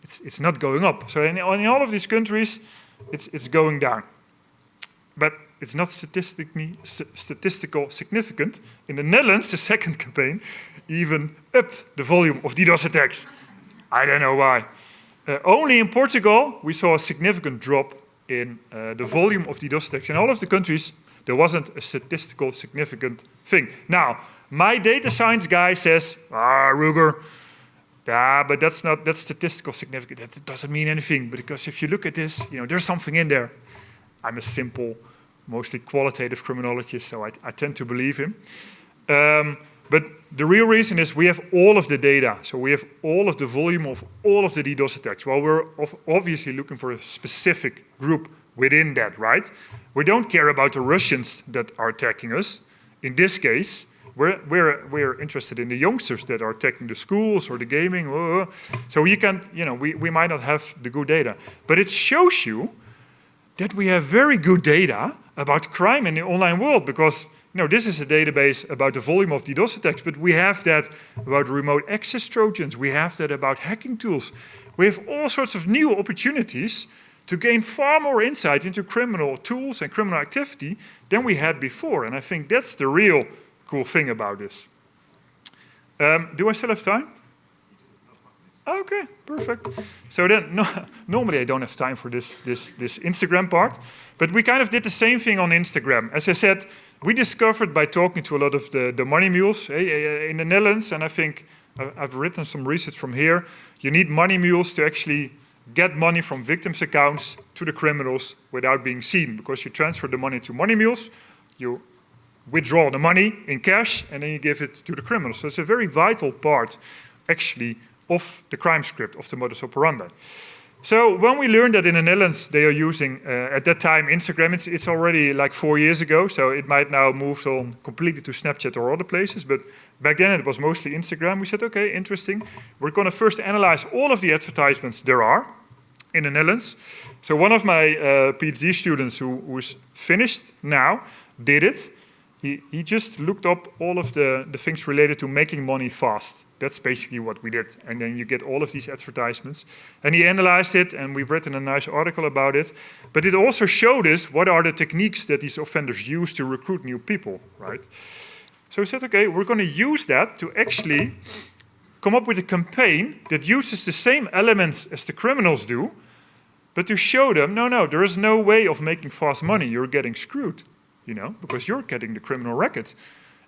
It's not going up. So in all of these countries, it's going down. But it's not statistical significant. In the Netherlands, the second campaign even upped the volume of DDoS attacks. I don't know why. Only in Portugal, we saw a significant drop in the volume of DDoS attacks. In all of the countries, there wasn't a statistical significant thing. Now, my data science guy says, Rutger, but that's statistical significant. That doesn't mean anything, because if you look at this, there's something in there. I'm a simple, mostly qualitative criminologist, so I tend to believe him. But the real reason is we have all of the data. So we have all of the volume of all of the DDoS attacks. Well, we're obviously looking for a specific group within that, right? We don't care about the Russians that are attacking us. In this case, we're interested in the youngsters that are attacking the schools or the gaming. So you can, we might not have the good data. But it shows you that we have very good data about crime in the online world, because this is a database about the volume of DDoS attacks, but we have that about remote access Trojans. We have that about hacking tools. We have all sorts of new opportunities to gain far more insight into criminal tools and criminal activity than we had before. And I think that's the real cool thing about this. Do I still have time? Okay, perfect. So then, normally I don't have time for this Instagram part, but we kind of did the same thing on Instagram. As I said, we discovered by talking to a lot of the money mules in the Netherlands, and I think I've written some research from here, you need money mules to actually get money from victims' accounts to the criminals without being seen, because you transfer the money to money mules, you withdraw the money in cash, and then you give it to the criminals. So it's a very vital part, actually, of the crime script, of the modus operandi. So when we learned that in the Netherlands they are using, at that time, Instagram, it's already like 4 years ago, so it might now move on completely to Snapchat or other places, but back then it was mostly Instagram. We said, okay, interesting. We're going to first analyze all of the advertisements there are in the Netherlands. So one of my PhD students who's finished now did it. He just looked up all of the things related to making money fast. That's basically what we did. And then you get all of these advertisements. And he analyzed it, and we've written a nice article about it. But it also showed us what are the techniques that these offenders use to recruit new people, right? So we said, okay, we're going to use that to actually come up with a campaign that uses the same elements as the criminals do, but to show them, no, there is no way of making fast money. You're getting screwed, because you're getting the criminal record.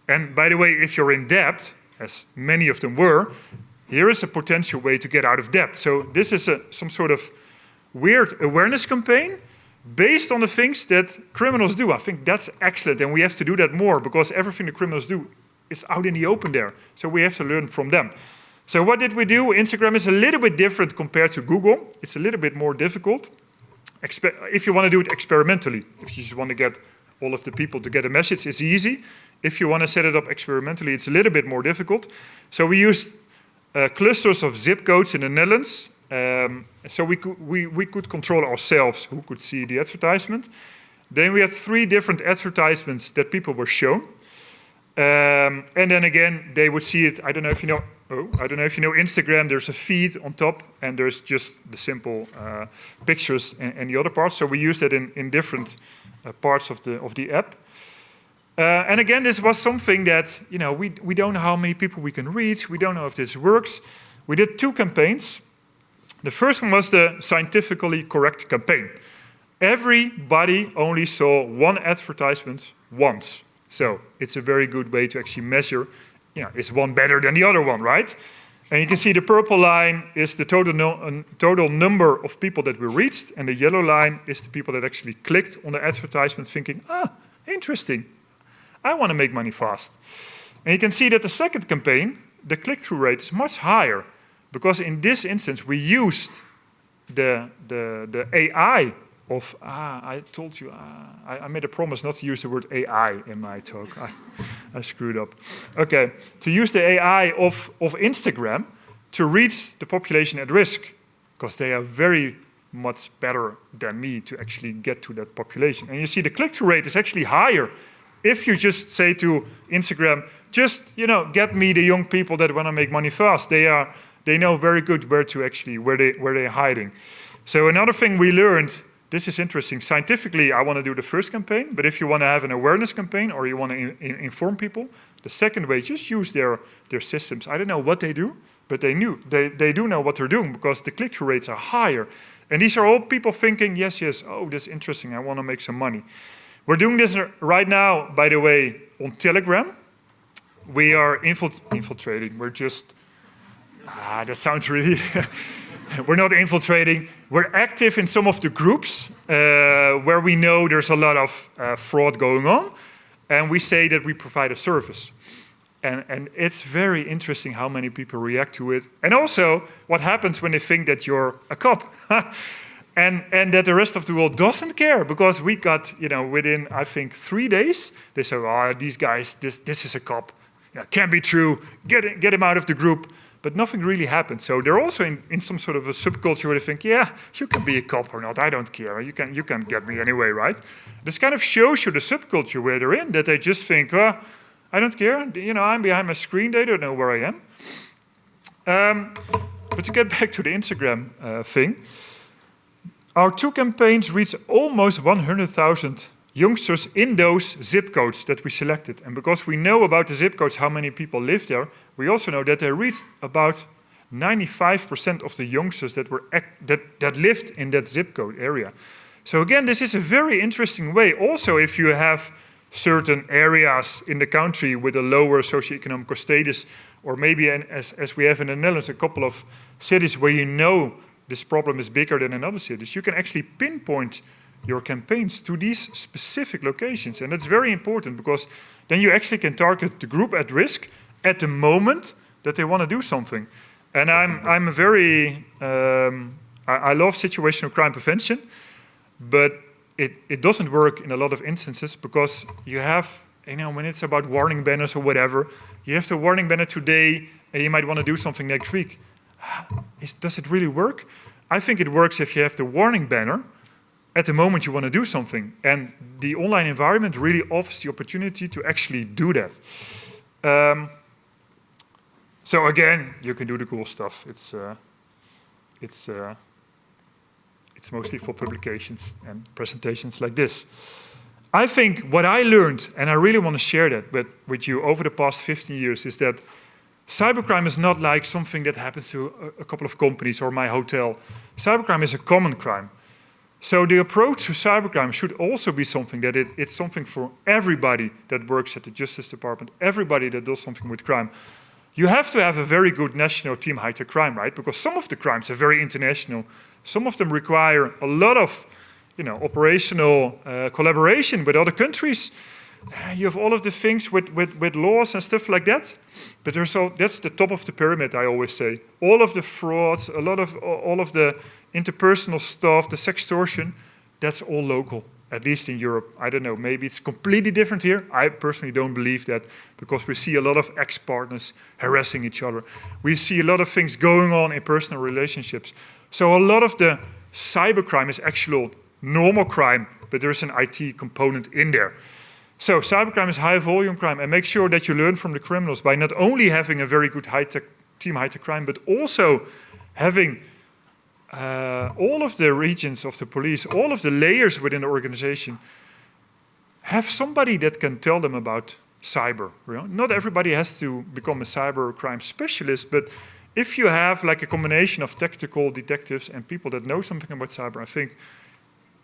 And by the way, if you're in debt, as many of them were, here is a potential way to get out of debt. So this is some sort of weird awareness campaign based on the things that criminals do. I think that's excellent, and we have to do that more, because everything the criminals do is out in the open there. So we have to learn from them. So what did we do? Instagram is a little bit different compared to Google. It's a little bit more difficult. If you want to do it experimentally, if you just want to get all of the people to get a message, it's easy. If you want to set it up experimentally, it's a little bit more difficult. So we used clusters of zip codes in the Netherlands. So we could control ourselves who could see the advertisement. Then we had 3 different advertisements that people were shown. And then again, they would see it. I don't know if you know Instagram. There's a feed on top, and there's just the simple pictures and the other parts. So we use that in different parts of the app. And again, this was something that, we don't know how many people we can reach. We don't know if this works. We did 2 campaigns. The first one was the scientifically correct campaign. Everybody only saw one advertisement once. So it's a very good way to actually measure, is one better than the other one, right? And you can see the purple line is the total number of people that we reached, and the yellow line is the people that actually clicked on the advertisement thinking, interesting. I want to make money fast. And you can see that the second campaign, the click-through rate is much higher, because in this instance we used the AI of, I told you, I made a promise not to use the word AI in my talk. I screwed up. Okay, to use the AI of Instagram to reach the population at risk. because they are very much better than me to actually get to that population. And you see the click-through rate is actually higher if you just say to Instagram, just get me the young people that want to make money fast. They know very good where they're hiding. So another thing we learned, this is interesting. Scientifically, I want to do the first campaign, but if you want to have an awareness campaign or you want to inform people, the second way, just use their systems. I don't know what they do, but they do know what they're doing because the click-through rates are higher. And these are all people thinking, yes, oh, that's interesting, I want to make some money. We're doing this right now, by the way, on Telegram. We are infiltrating. We're just, that sounds really, we're not infiltrating. We're active in some of the groups where we know there's a lot of fraud going on. And we say that we provide a service. And it's very interesting how many people react to it. And also, what happens when they think that you're a cop. and that the rest of the world doesn't care. Because we got, within, I think, 3 days, they say, oh, these guys, this is a cop. Can't be true. Get him out of the group. But nothing really happened. So they're also in some sort of a subculture where they think, yeah, you can be a cop or not, I don't care. You can get me anyway, right? This kind of shows you the subculture where they're in, that they just think, well, I don't care. I'm behind my screen. They don't know where I am. But to get back to the Instagram thing, our 2 campaigns reached almost 100,000 youngsters in those zip codes that we selected. And because we know about the zip codes, how many people live there, we also know that they reached about 95% of the youngsters that lived in that zip code area. So again, this is a very interesting way. Also, if you have certain areas in the country with a lower socioeconomic status, or maybe as we have in the Netherlands, a couple of cities where this problem is bigger than in other cities, you can actually pinpoint your campaigns to these specific locations. And that's very important because then you actually can target the group at risk at the moment that they want to do something. And I'm very, I love situational crime prevention, but it doesn't work in a lot of instances because you have, when it's about warning banners or whatever, you have the warning banner today and you might want to do something next week. Does it really work? I think it works if you have the warning banner at the moment you want to do something. And the online environment really offers the opportunity to actually do that. So again, you can do the cool stuff. It's mostly for publications and presentations like this. I think what I learned, and I really want to share that with you over the past 15 years, is that cybercrime is not like something that happens to a couple of companies or my hotel. Cybercrime is a common crime. So the approach to cybercrime should also be something that it's something for everybody that works at the Justice Department, everybody that does something with crime. You have to have a very good national team high-tech crime, right? Because some of the crimes are very international. Some of them require a lot of, operational collaboration with other countries. You have all of the things with laws and stuff like that. But that's the top of the pyramid, I always say. All of the frauds, all of the interpersonal stuff, the sextortion, that's all local, at least in Europe. I don't know, maybe it's completely different here. I personally don't believe that because we see a lot of ex-partners harassing each other. We see a lot of things going on in personal relationships. So a lot of the cybercrime is actual normal crime, but there's an IT component in there. So cybercrime is high volume crime, and make sure that you learn from the criminals by not only having a very good team high-tech crime, but also having all of the regions of the police, all of the layers within the organization, have somebody that can tell them about cyber. Not everybody has to become a cybercrime specialist, but if you have like a combination of tactical detectives and people that know something about cyber, I think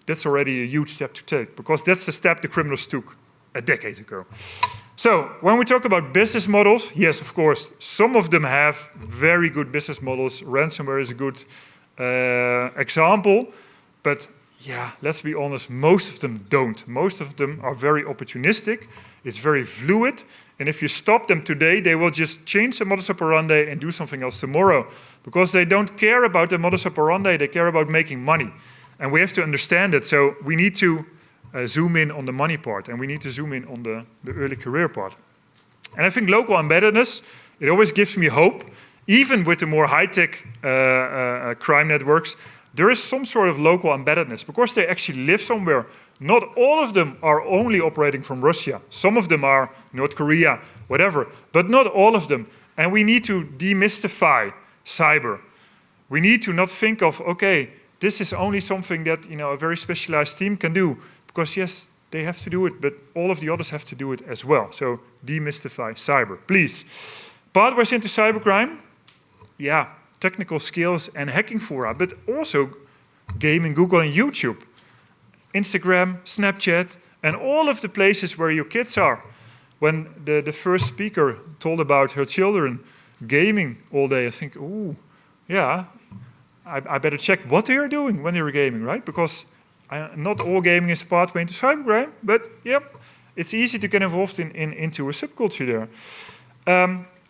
that's already a huge step to take, because that's the step the criminals took a decade ago. So when we talk about business models, yes, of course, some of them have very good business models. Ransomware is a good example, but yeah, let's be honest, most of them don't. Most of them are very opportunistic. It's very fluid, and if you stop them today, they will just change the modus operandi and do something else tomorrow, because they don't care about the modus operandi, they care about making money. And we have to understand that, so we need to zoom in on the money part, and we need to zoom in on the early career part. And I think local embeddedness, it always gives me hope. even with the more high-tech crime networks, there is some sort of local embeddedness because they actually live somewhere. Not all of them are only operating from Russia. Some of them are North Korea, whatever, but not all of them. And we need to demystify cyber. We need to not think of, okay, this is only something that a very specialized team can do, because yes, they have to do it, but all of the others have to do it as well. So demystify cyber, please. Pathways into cybercrime, yeah, technical skills and hacking fora, but also gaming, Google and YouTube, Instagram, Snapchat, and all of the places where your kids are. When the first speaker told about her children gaming all day, I think, ooh, yeah, I better check what they are doing when they are gaming, right? Because not all gaming is a pathway into cybercrime, but yep, it's easy to get involved into a subculture there.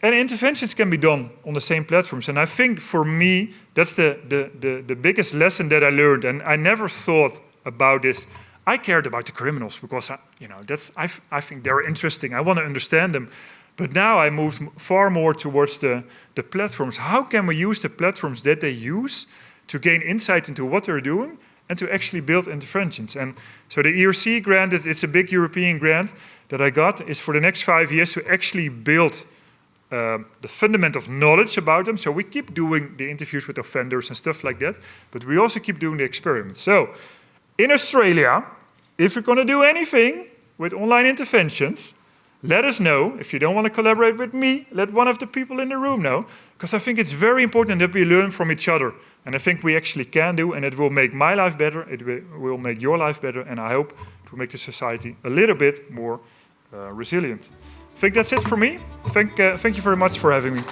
And interventions can be done on the same platforms. And I think for me, that's the biggest lesson that I learned. And I never thought about this. I cared about the criminals because I think they're interesting. I want to understand them. But now I moved far more towards the platforms. How can we use the platforms that they use to gain insight into what they're doing and to actually build interventions? And so the ERC grant, it's a big European grant that I got, is for the next 5 years to actually build the fundament of knowledge about them. So we keep doing the interviews with offenders and stuff like that, but we also keep doing the experiments. So in Australia, if you're going to do anything with online interventions, let us know. If you don't want to collaborate with me, let one of the people in the room know, because I think it's very important that we learn from each other. And I think we actually can do, and it will make my life better, it will make your life better, and I hope it will make the society a little bit more resilient. I think that's it for me. Thank you very much for having me.